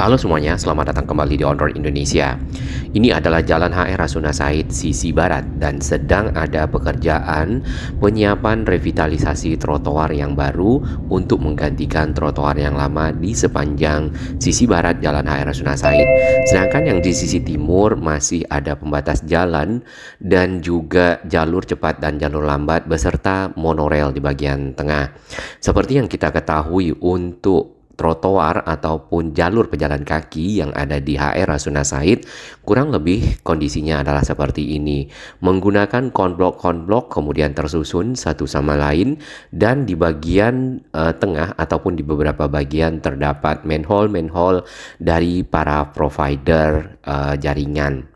Halo semuanya, selamat datang kembali di On Road Indonesia. Ini adalah Jalan HR Rasuna Said sisi barat dan sedang ada pekerjaan penyiapan revitalisasi trotoar yang baru untuk menggantikan trotoar yang lama di sepanjang sisi barat Jalan HR Rasuna Said. Sedangkan yang di sisi timur masih ada pembatas jalan dan juga jalur cepat dan jalur lambat beserta monorail di bagian tengah. Seperti yang kita ketahui, untuk trotoar ataupun jalur pejalan kaki yang ada di HR Rasuna Said kurang lebih kondisinya adalah seperti ini, menggunakan konblok kemudian tersusun satu sama lain, dan di bagian tengah ataupun di beberapa bagian terdapat manhole dari para provider jaringan.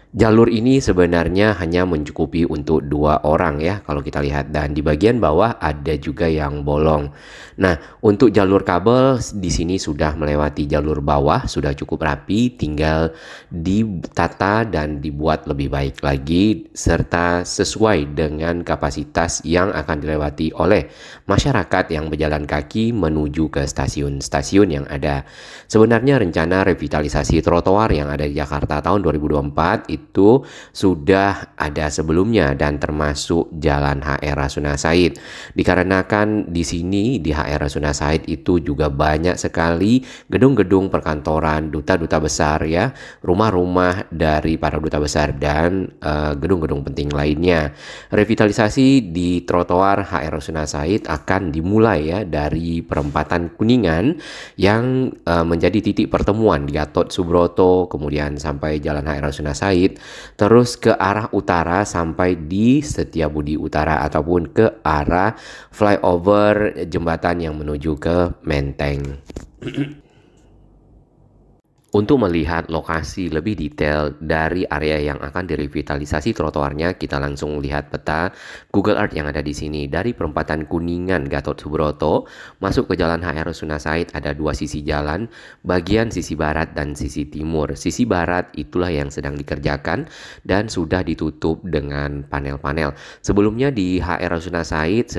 Jalur ini sebenarnya hanya mencukupi untuk 2 orang ya kalau kita lihat, dan di bagian bawah ada juga yang bolong. Nah, untuk jalur kabel di sini sudah melewati jalur bawah, sudah cukup rapi, tinggal ditata dan dibuat lebih baik lagi serta sesuai dengan kapasitas yang akan dilewati oleh masyarakat yang berjalan kaki menuju ke stasiun-stasiun yang ada. Sebenarnya rencana revitalisasi trotoar yang ada di Jakarta tahun 2024 itu sudah ada sebelumnya dan termasuk Jalan HR Rasuna Said. Dikarenakan di sini di HR Rasuna Said itu juga banyak sekali gedung-gedung perkantoran, duta-duta besar ya, rumah-rumah dari para duta besar dan gedung-gedung penting lainnya. Revitalisasi di trotoar HR Rasuna Said akan dimulai ya dari perempatan Kuningan yang menjadi titik pertemuan di Gatot Subroto, kemudian sampai Jalan HR Rasuna Said, terus ke arah utara sampai di Setiabudi Utara ataupun ke arah flyover jembatan yang menuju ke Menteng. Untuk melihat lokasi lebih detail dari area yang akan direvitalisasi trotoarnya, kita langsung lihat peta Google Earth yang ada di sini. Dari perempatan Kuningan Gatot Subroto masuk ke Jalan HR Rasuna Said ada 2 sisi jalan, bagian sisi barat dan sisi timur. Sisi barat itulah yang sedang dikerjakan dan sudah ditutup dengan panel-panel. Sebelumnya di HR Rasuna Said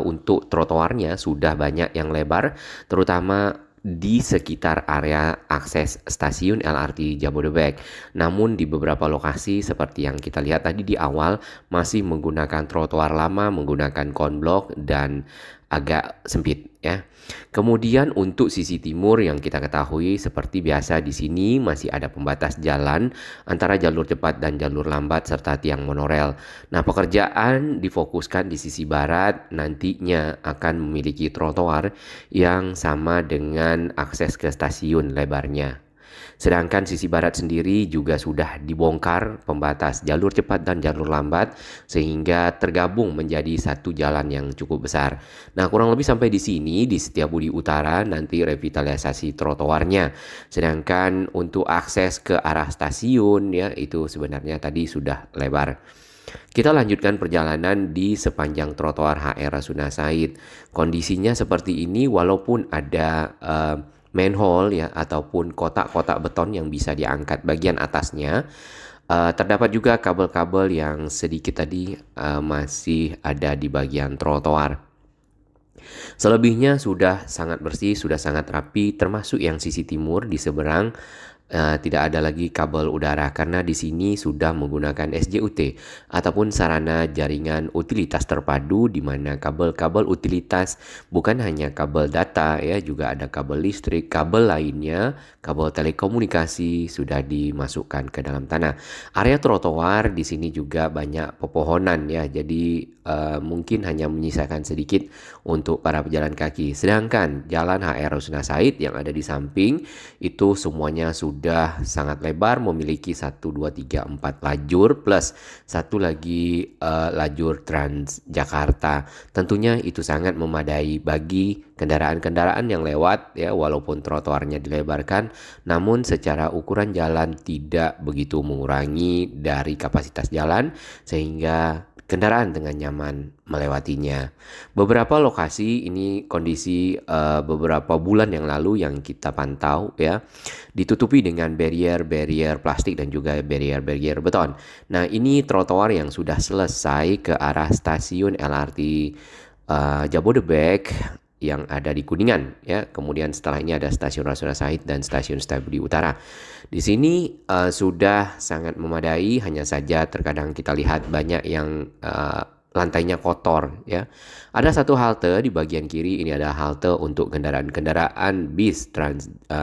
untuk trotoarnya sudah banyak yang lebar, terutama di sekitar area akses stasiun LRT Jabodebek. Namun di beberapa lokasi seperti yang kita lihat tadi di awal masih menggunakan trotoar lama, menggunakan konblok dan agak sempit ya. Kemudian untuk sisi timur yang kita ketahui seperti biasa di sini masih ada pembatas jalan antara jalur cepat dan jalur lambat serta tiang monorail. Nah, pekerjaan difokuskan di sisi barat, nantinya akan memiliki trotoar yang sama dengan akses ke stasiun lebarnya. Sedangkan sisi barat sendiri juga sudah dibongkar pembatas jalur cepat dan jalur lambat sehingga tergabung menjadi satu jalan yang cukup besar. Nah, kurang lebih sampai di sini di Setiabudi Utara nanti revitalisasi trotoarnya. Sedangkan untuk akses ke arah stasiun ya itu sebenarnya tadi sudah lebar. Kita lanjutkan perjalanan di sepanjang trotoar HR Rasuna Said. Kondisinya seperti ini walaupun ada manhole ya ataupun kotak-kotak beton yang bisa diangkat bagian atasnya. Terdapat juga kabel-kabel yang sedikit tadi masih ada di bagian trotoar. Selebihnya sudah sangat bersih, sudah sangat rapi, termasuk yang sisi timur di seberang. Tidak ada lagi kabel udara karena di sini sudah menggunakan SJUT ataupun sarana jaringan utilitas terpadu, di mana kabel-kabel utilitas bukan hanya kabel data ya, juga ada kabel listrik, kabel lainnya, kabel telekomunikasi sudah dimasukkan ke dalam tanah. Area trotoar di sini juga banyak pepohonan ya, jadi mungkin hanya menyisakan sedikit untuk para pejalan kaki. Sedangkan Jalan HR Rasuna Said yang ada di samping itu semuanya sudah sangat lebar, memiliki 1, 2, 3, 4 lajur plus satu lagi lajur Transjakarta. Tentunya itu sangat memadai bagi kendaraan-kendaraan yang lewat ya, walaupun trotoarnya dilebarkan, namun secara ukuran jalan tidak begitu mengurangi dari kapasitas jalan sehingga kendaraan dengan nyaman melewatinya. Beberapa lokasi ini kondisi beberapa bulan yang lalu yang kita pantau ya, ditutupi dengan barrier plastik dan juga barrier beton. Nah, ini trotoar yang sudah selesai ke arah stasiun LRT Jabodebek yang ada di Kuningan ya. Kemudian setelah ini ada stasiun Rasuna Said dan stasiun Setiabudi Utara. Di sini sudah sangat memadai, hanya saja terkadang kita lihat banyak yang lantainya kotor ya. Ada satu halte di bagian kiri, ini ada halte untuk kendaraan-kendaraan bis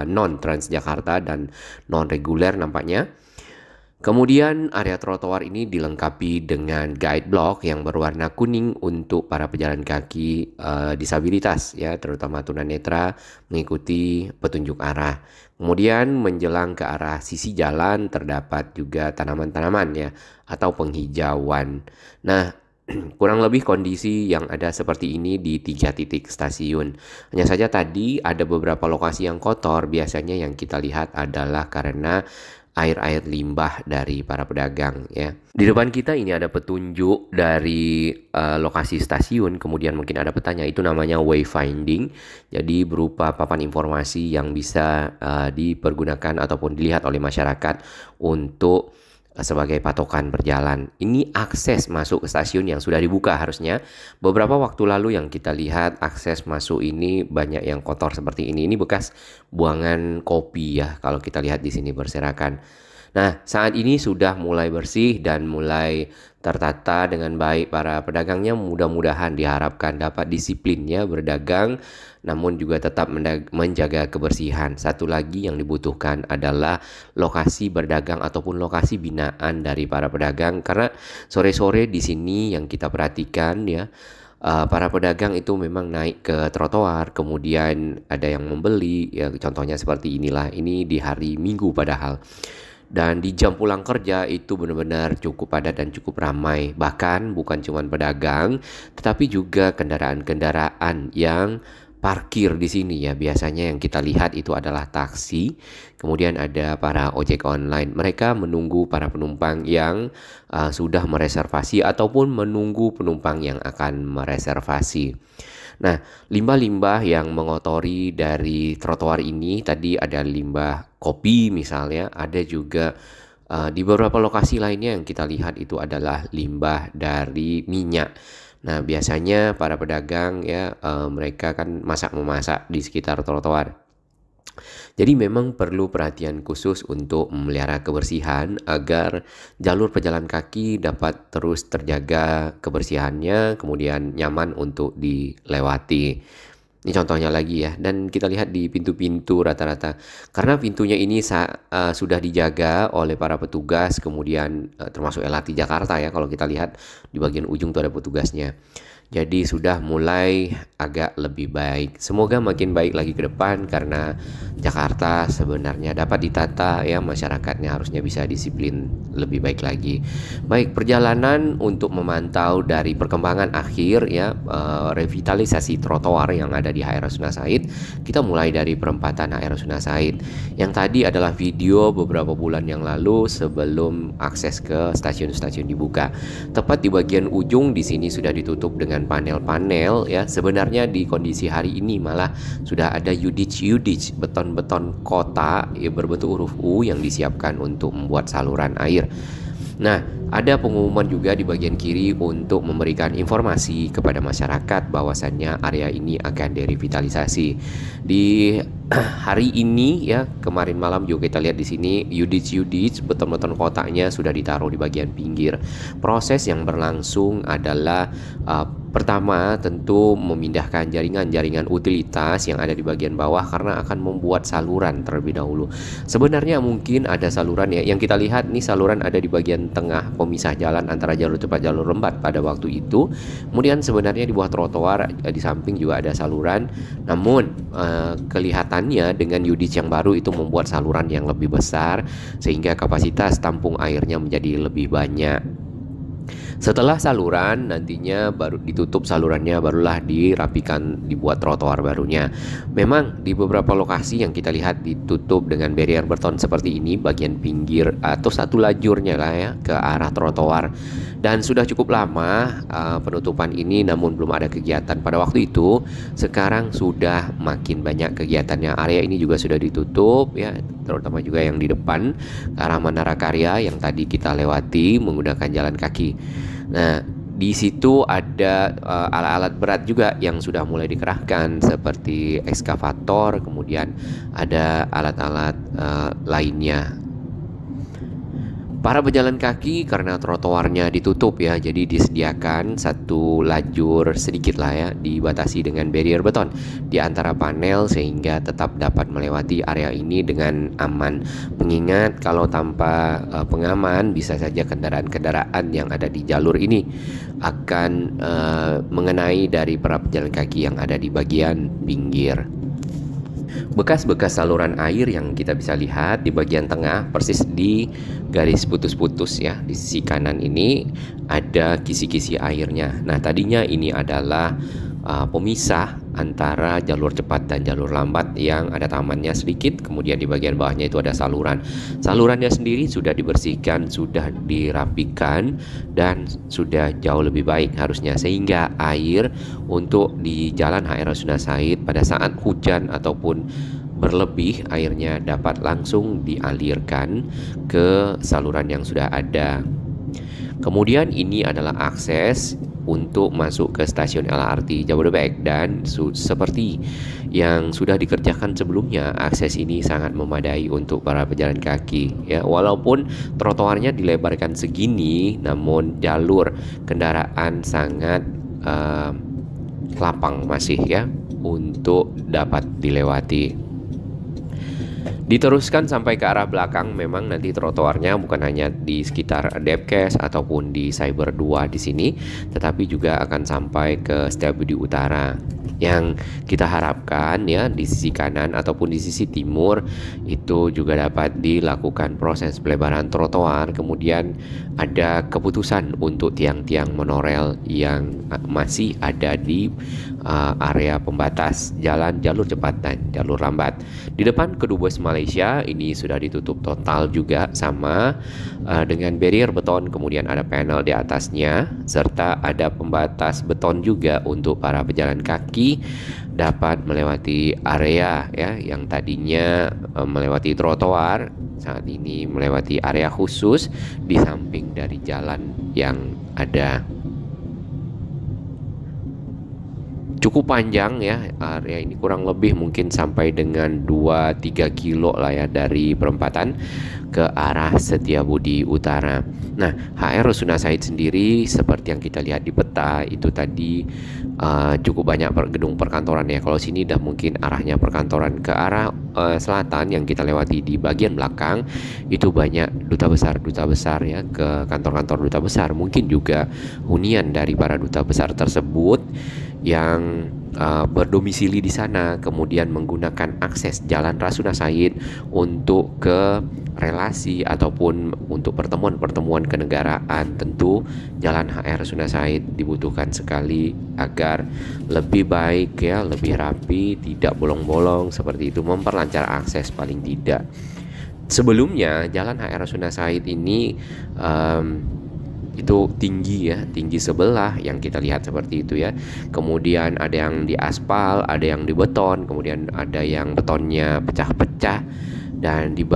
non Transjakarta dan non reguler nampaknya. Kemudian area trotoar ini dilengkapi dengan guide block yang berwarna kuning untuk para pejalan kaki disabilitas ya, terutama tunanetra mengikuti petunjuk arah. Kemudian menjelang ke arah sisi jalan terdapat juga tanaman-tanaman ya atau penghijauan. Nah, kurang lebih kondisi yang ada seperti ini di 3 titik stasiun. Hanya saja tadi ada beberapa lokasi yang kotor, biasanya yang kita lihat adalah karena air-air limbah dari para pedagang ya. Di depan kita ini ada petunjuk dari lokasi stasiun, kemudian mungkin ada petanya, itu namanya wayfinding. Jadi berupa papan informasi yang bisa dipergunakan ataupun dilihat oleh masyarakat untuk sebagai patokan berjalan. Ini akses masuk ke stasiun yang sudah dibuka harusnya. Beberapa waktu lalu yang kita lihat akses masuk ini banyak yang kotor seperti ini. Ini bekas buangan kopi ya kalau kita lihat di sini berserakan. Nah, saat ini sudah mulai bersih dan mulai tertata dengan baik para pedagangnya. Mudah-mudahan diharapkan dapat disiplinnya berdagang, namun juga tetap menjaga kebersihan. Satu lagi yang dibutuhkan adalah lokasi berdagang ataupun lokasi binaan dari para pedagang, karena sore-sore di sini yang kita perhatikan ya, para pedagang itu memang naik ke trotoar, kemudian ada yang membeli ya, contohnya seperti inilah. Ini di hari Minggu padahal. Dan di jam pulang kerja itu benar-benar cukup padat dan cukup ramai. Bahkan bukan cuma pedagang, tetapi juga kendaraan-kendaraan yang parkir di sini ya. Biasanya yang kita lihat itu adalah taksi. Kemudian ada para ojek online. Mereka menunggu para penumpang yang sudah mereservasi ataupun menunggu penumpang yang akan mereservasi. Nah, limbah-limbah yang mengotori dari trotoar ini, tadi ada limbah kopi misalnya, ada juga di beberapa lokasi lainnya yang kita lihat itu adalah limbah dari minyak. Nah, biasanya para pedagang ya, mereka kan masak-memasak di sekitar trotoar. Jadi memang perlu perhatian khusus untuk memelihara kebersihan agar jalur pejalan kaki dapat terus terjaga kebersihannya, kemudian nyaman untuk dilewati. Ini contohnya lagi ya, dan kita lihat di pintu-pintu rata-rata, karena pintunya ini sudah dijaga oleh para petugas, kemudian termasuk LRT Jakarta ya, kalau kita lihat di bagian ujung tuh ada petugasnya. Jadi sudah mulai agak lebih baik. Semoga makin baik lagi ke depan, karena Jakarta sebenarnya dapat ditata ya, masyarakatnya harusnya bisa disiplin lebih baik lagi. Baik, perjalanan untuk memantau dari perkembangan akhir ya, revitalisasi trotoar yang ada di HR Rasuna Said. Kita mulai dari perempatan HR Rasuna Said. Yang tadi adalah video beberapa bulan yang lalu sebelum akses ke stasiun-stasiun dibuka. Tepat di bagian ujung di sini sudah ditutup dengan panel-panel ya. Sebenarnya di kondisi hari ini malah sudah ada yudich beton-beton kota ya, berbentuk huruf U yang disiapkan untuk membuat saluran air. Nah, ada pengumuman juga di bagian kiri untuk memberikan informasi kepada masyarakat bahwasannya area ini akan direvitalisasi. Di hari ini ya, kemarin malam juga kita lihat di sini yudich beton-beton kotaknya sudah ditaruh di bagian pinggir. Proses yang berlangsung adalah pertama tentu memindahkan jaringan utilitas yang ada di bagian bawah, karena akan membuat saluran terlebih dahulu. Sebenarnya mungkin ada saluran ya, yang kita lihat nih saluran ada di bagian tengah pemisah jalan antara jalur cepat jalur lambat pada waktu itu. Kemudian sebenarnya di bawah trotoar di samping juga ada saluran, namun kelihatannya dengan yudich yang baru itu membuat saluran yang lebih besar sehingga kapasitas tampung airnya menjadi lebih banyak. Setelah saluran nantinya baru ditutup salurannya, barulah dirapikan, dibuat trotoar barunya. Memang di beberapa lokasi yang kita lihat ditutup dengan barrier beton seperti ini bagian pinggir atau satu lajurnya lah ya ke arah trotoar. Dan sudah cukup lama penutupan ini, namun belum ada kegiatan pada waktu itu. Sekarang sudah makin banyak kegiatannya. Area ini juga sudah ditutup ya, terutama juga yang di depan ke arah Manara Karya yang tadi kita lewati menggunakan jalan kaki. Nah, Di situ ada alat-alat berat juga yang sudah mulai dikerahkan seperti ekskavator, kemudian ada alat-alat lainnya. Para pejalan kaki karena trotoarnya ditutup ya, jadi disediakan satu lajur sedikit lah ya, dibatasi dengan barrier beton di antara panel sehingga tetap dapat melewati area ini dengan aman. Mengingat kalau tanpa pengaman bisa saja kendaraan-kendaraan yang ada di jalur ini akan mengenai dari para pejalan kaki yang ada di bagian pinggir. Bekas-bekas saluran air yang kita bisa lihat di bagian tengah persis di garis putus-putus ya, di sisi kanan ini ada kisi-kisi airnya. Nah, tadinya ini adalah pemisah antara jalur cepat dan jalur lambat yang ada tamannya sedikit, kemudian di bagian bawahnya itu ada saluran. Salurannya sendiri sudah dibersihkan, sudah dirapikan dan sudah jauh lebih baik harusnya, sehingga air untuk di Jalan HR Rasuna Said pada saat hujan ataupun berlebih airnya dapat langsung dialirkan ke saluran yang sudah ada. Kemudian ini adalah akses untuk masuk ke stasiun LRT Jabodebek, dan seperti yang sudah dikerjakan sebelumnya, akses ini sangat memadai untuk para pejalan kaki ya. Walaupun trotoarnya dilebarkan segini, namun jalur kendaraan sangat lapang masih ya untuk dapat dilewati. Diteruskan sampai ke arah belakang, memang nanti trotoarnya bukan hanya di sekitar Depkes ataupun di Cyber 2 di sini, tetapi juga akan sampai ke Setiabudi Utara. Yang kita harapkan ya di sisi kanan ataupun di sisi timur itu juga dapat dilakukan proses pelebaran trotoar. Kemudian ada keputusan untuk tiang-tiang monorel yang masih ada di area pembatas jalan jalur cepat dan jalur lambat. Di depan Kedubes Malaysia ini sudah ditutup total juga sama dengan barrier beton, kemudian ada panel di atasnya serta ada pembatas beton juga untuk para pejalan kaki dapat melewati area ya yang tadinya melewati trotoar, saat ini melewati area khusus di samping dari jalan yang ada. Cukup panjang ya area ini, kurang lebih mungkin sampai dengan 2-3 kilo lah ya dari perempatan ke arah Setiabudi Utara. Nah, HR Rasuna Said sendiri seperti yang kita lihat di peta itu tadi cukup banyak gedung perkantoran ya. Kalau sini dah mungkin arahnya perkantoran. Ke arah selatan yang kita lewati di bagian belakang itu banyak duta besar ya, ke kantor-kantor duta besar. Mungkin juga hunian dari para duta besar tersebut yang berdomisili di sana, kemudian menggunakan akses Jalan Rasuna Said untuk ke relasi ataupun untuk pertemuan-pertemuan kenegaraan. Tentu Jalan HR Rasuna Said dibutuhkan sekali agar lebih baik ya, lebih rapi, tidak bolong-bolong seperti itu, memperlancar akses paling tidak. Sebelumnya Jalan HR Rasuna Said ini itu tinggi ya, tinggi sebelah yang kita lihat seperti itu ya. Kemudian ada yang di aspal, ada yang di beton, kemudian ada yang betonnya pecah-pecah, dan di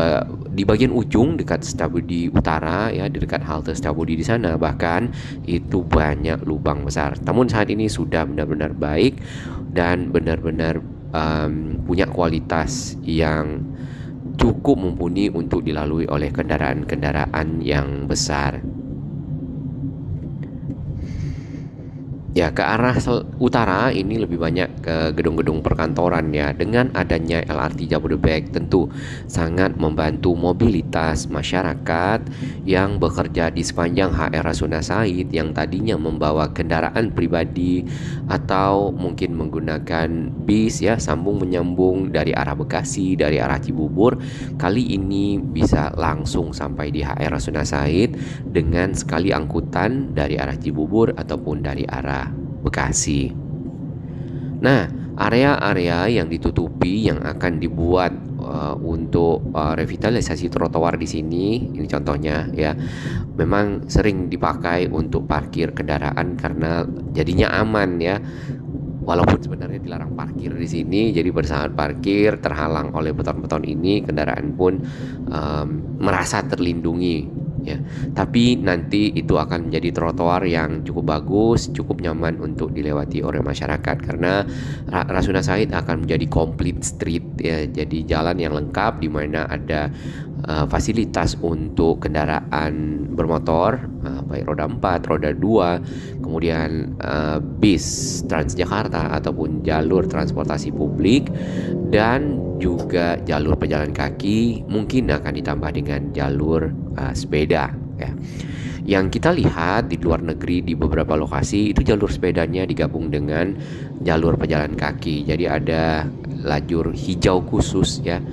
bagian ujung dekat Setiabudi Utara ya, di dekat halte Setiabudi di sana bahkan itu banyak lubang besar. Namun saat ini sudah benar-benar baik dan benar-benar punya kualitas yang cukup mumpuni untuk dilalui oleh kendaraan-kendaraan yang besar. Ya, ke arah utara ini lebih banyak ke gedung-gedung perkantoran ya. Dengan adanya LRT Jabodebek tentu sangat membantu mobilitas masyarakat yang bekerja di sepanjang HR Rasuna Said yang tadinya membawa kendaraan pribadi atau mungkin menggunakan bis ya, sambung menyambung dari arah Bekasi, dari arah Cibubur. Kali ini bisa langsung sampai di HR Rasuna Said dengan sekali angkutan dari arah Cibubur ataupun dari arah Bekasi. Nah, area-area yang ditutupi yang akan dibuat untuk revitalisasi trotoar di sini, ini contohnya ya, memang sering dipakai untuk parkir kendaraan karena jadinya aman ya. Walaupun sebenarnya dilarang parkir di sini, jadi pada saat parkir terhalang oleh beton-beton ini, kendaraan pun merasa terlindungi ya. Tapi nanti itu akan menjadi trotoar yang cukup bagus, cukup nyaman untuk dilewati oleh masyarakat, karena Rasuna Said akan menjadi complete street ya, jadi jalan yang lengkap di mana ada fasilitas untuk kendaraan bermotor, baik roda 4, roda 2, kemudian bis Transjakarta ataupun jalur transportasi publik, dan juga jalur pejalan kaki, mungkin akan ditambah dengan jalur sepeda ya. Yang kita lihat di luar negeri di beberapa lokasi itu jalur sepedanya digabung dengan jalur pejalan kaki. Jadi ada lajur hijau khusus ya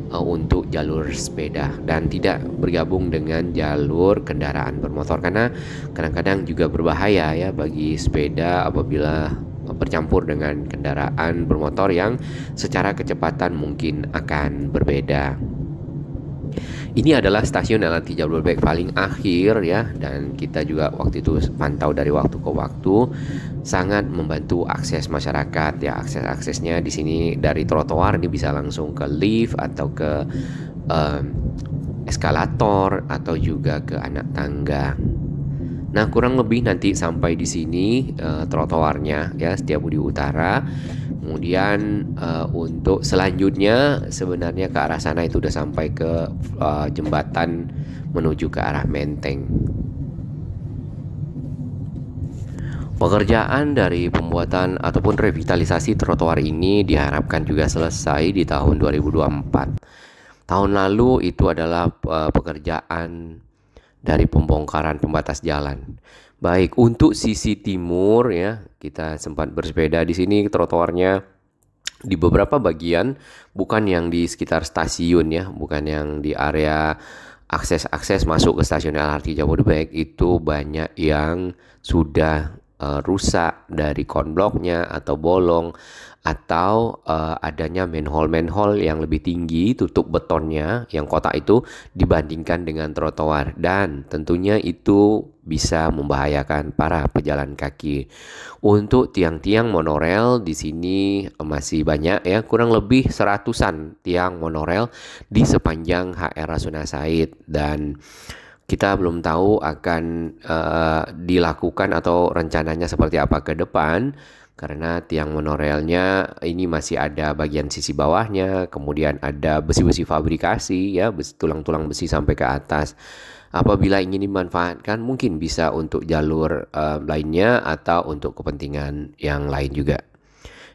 untuk jalur sepeda, dan tidak bergabung dengan jalur kendaraan bermotor, karena kadang-kadang juga berbahaya ya bagi sepeda apabila bercampur dengan kendaraan bermotor yang secara kecepatan mungkin akan berbeda. Ini adalah stasiun LRT Jabodebek paling akhir ya, dan kita juga waktu itu pantau dari waktu ke waktu, sangat membantu akses masyarakat ya. Aksesnya di sini dari trotoar ini bisa langsung ke lift atau ke eskalator atau juga ke anak tangga. Nah, kurang lebih nanti sampai di sini trotoarnya ya, Setiabudi Utara. Kemudian untuk selanjutnya sebenarnya ke arah sana itu udah sampai ke jembatan menuju ke arah Menteng. Pekerjaan dari pembuatan ataupun revitalisasi trotoar ini diharapkan juga selesai di tahun 2024. Tahun lalu itu adalah pekerjaan dari pembongkaran pembatas jalan. Baik untuk sisi timur ya, kita sempat bersepeda di sini, trotoarnya di beberapa bagian, bukan yang di sekitar stasiun ya, bukan yang di area akses masuk ke stasiun LRT Jabodebek, itu banyak yang sudah rusak dari konbloknya atau bolong, atau adanya manhole yang lebih tinggi tutup betonnya yang kotak itu dibandingkan dengan trotoar, dan tentunya itu bisa membahayakan para pejalan kaki. Untuk tiang-tiang monorel di sini masih banyak ya, kurang lebih 100-an tiang monorel di sepanjang HR Rasuna Said, dan kita belum tahu akan dilakukan atau rencananya seperti apa ke depan, karena tiang monorelnya ini masih ada bagian sisi bawahnya, kemudian ada besi-besi fabrikasi ya, tulang-tulang besi sampai ke atas. Apabila ingin dimanfaatkan mungkin bisa untuk jalur lainnya atau untuk kepentingan yang lain juga.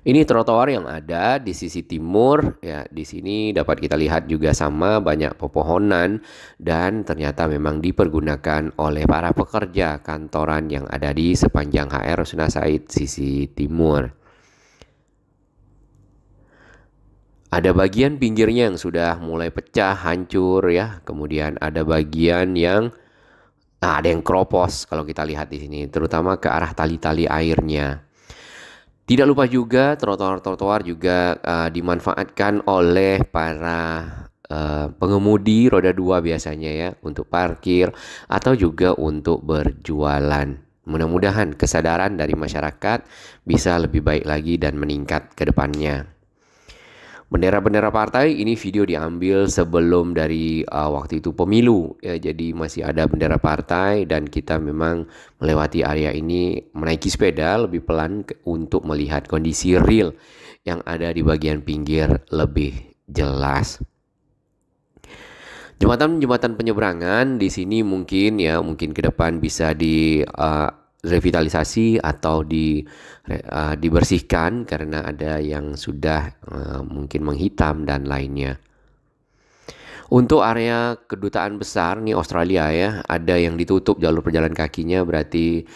Ini trotoar yang ada di sisi timur ya. Di sini dapat kita lihat juga sama banyak pepohonan, dan ternyata memang dipergunakan oleh para pekerja kantoran yang ada di sepanjang HR Rasuna Said sisi timur. Ada bagian pinggirnya yang sudah mulai pecah, hancur ya. Kemudian ada bagian yang ada yang keropos kalau kita lihat di sini, terutama ke arah tali-tali airnya. Tidak lupa juga trotoar-trotoar juga dimanfaatkan oleh para pengemudi roda 2 biasanya ya, untuk parkir atau juga untuk berjualan. Mudah-mudahan kesadaran dari masyarakat bisa lebih baik lagi dan meningkat ke depannya. Bendera-bendera partai, ini video diambil sebelum dari waktu itu pemilu ya, jadi masih ada bendera partai, dan kita memang melewati area ini menaiki sepeda lebih pelan untuk melihat kondisi real yang ada di bagian pinggir lebih jelas. Jembatan penyeberangan di sini mungkin ke depan bisa revitalisasi atau dibersihkan, karena ada yang sudah mungkin menghitam dan lainnya. Untuk area kedutaan besar nih Australia ya, ada yang ditutup jalur pejalan kakinya, berarti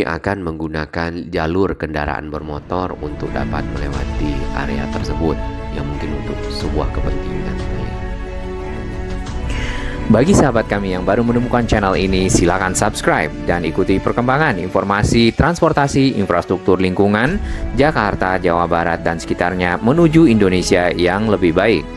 akan menggunakan jalur kendaraan bermotor untuk dapat melewati area tersebut yang mungkin untuk sebuah kepentingan. Bagi sahabat kami yang baru menemukan channel ini, silakan subscribe dan ikuti perkembangan informasi transportasi infrastruktur lingkungan Jakarta, Jawa Barat, dan sekitarnya menuju Indonesia yang lebih baik.